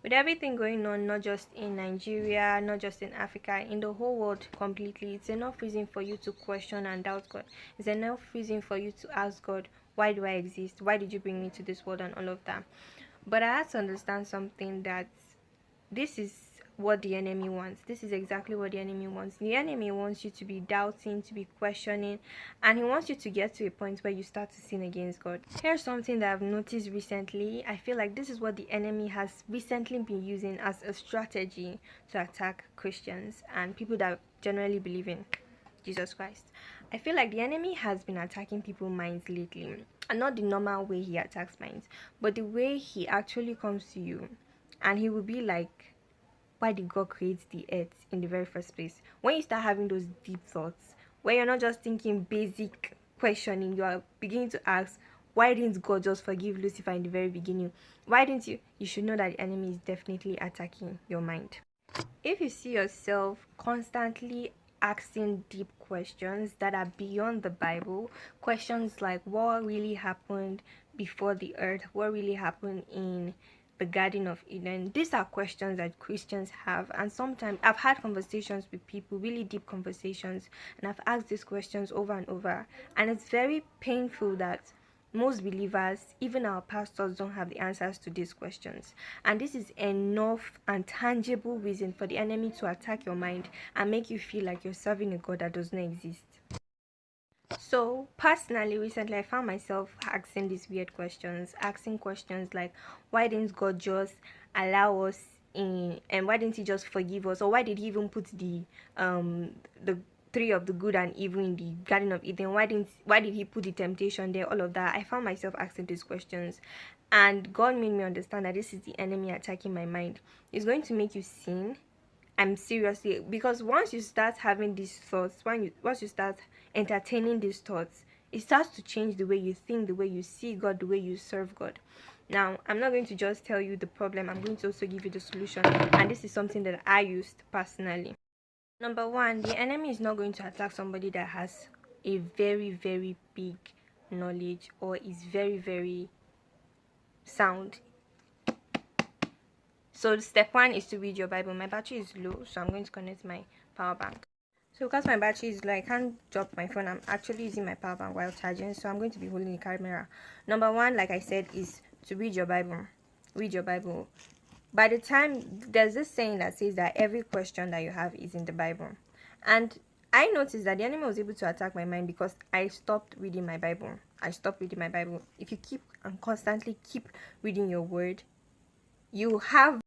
With everything going on, not just in Nigeria, not just in Africa, in the whole world completely, it's enough reason for you to question and doubt God. It's enough reason for you to ask God, why do I exist? Why did you bring me to this world and all of that? But I had to understand something, that this is what the enemy wants. This is exactly what the enemy wants. The enemy wants you to be doubting, to be questioning, and he wants you to get to a point where you start to sin against God. Here's something that I've noticed recently. I feel like this is what the enemy has recently been using as a strategy to attack Christians and people that generally believe in Jesus Christ. I feel like the enemy has been attacking people's minds lately, and not the normal way he attacks minds, but the way he actually comes to you and he will be like, why did God create the earth in the very first place? When you start having those deep thoughts, where you're not just thinking basic questioning, you are beginning to ask, why didn't God just forgive Lucifer in the very beginning? Why didn't you? You should know that the enemy is definitely attacking your mind. If you see yourself constantly asking deep questions that are beyond the Bible, questions like what really happened before the earth, what really happened in the Garden of Eden, these are questions that Christians have. And sometimes I've had conversations with people, really deep conversations, and I've asked these questions over and over. And it's very painful that most believers, even our pastors, don't have the answers to these questions. And this is enough and tangible reason for the enemy to attack your mind and make you feel like you're serving a God that does not exist. So, personally, recently I found myself asking these weird questions, asking questions like, why didn't God just allow us in, and why didn't he just forgive us, or why did he even put the tree of the good and evil in the Garden of Eden? Why did he put the temptation there? All of that. I found myself asking these questions, and God made me understand that this is the enemy attacking my mind. It's going to make you sin. I'm seriously, because once you start having these thoughts, once you start entertaining these thoughts, it starts to change the way you think, the way you see God, the way you serve God. Now, I'm not going to just tell you the problem, I'm going to also give you the solution, and this is something that I used personally. Number one, the enemy is not going to attack somebody that has a very, very big knowledge or is very, very sound. So step one is to read your Bible. My battery is low, so I'm going to connect my power bank. So because my battery is low, I can't drop my phone. I'm actually using my power bank while charging, so I'm going to be holding the camera. Number one, like I said, is to read your Bible. Read your Bible. By the time, there's this saying that says that every question that you have is in the Bible. And I noticed that the enemy was able to attack my mind because I stopped reading my Bible. I stopped reading my Bible. If you keep and constantly keep reading your word, you have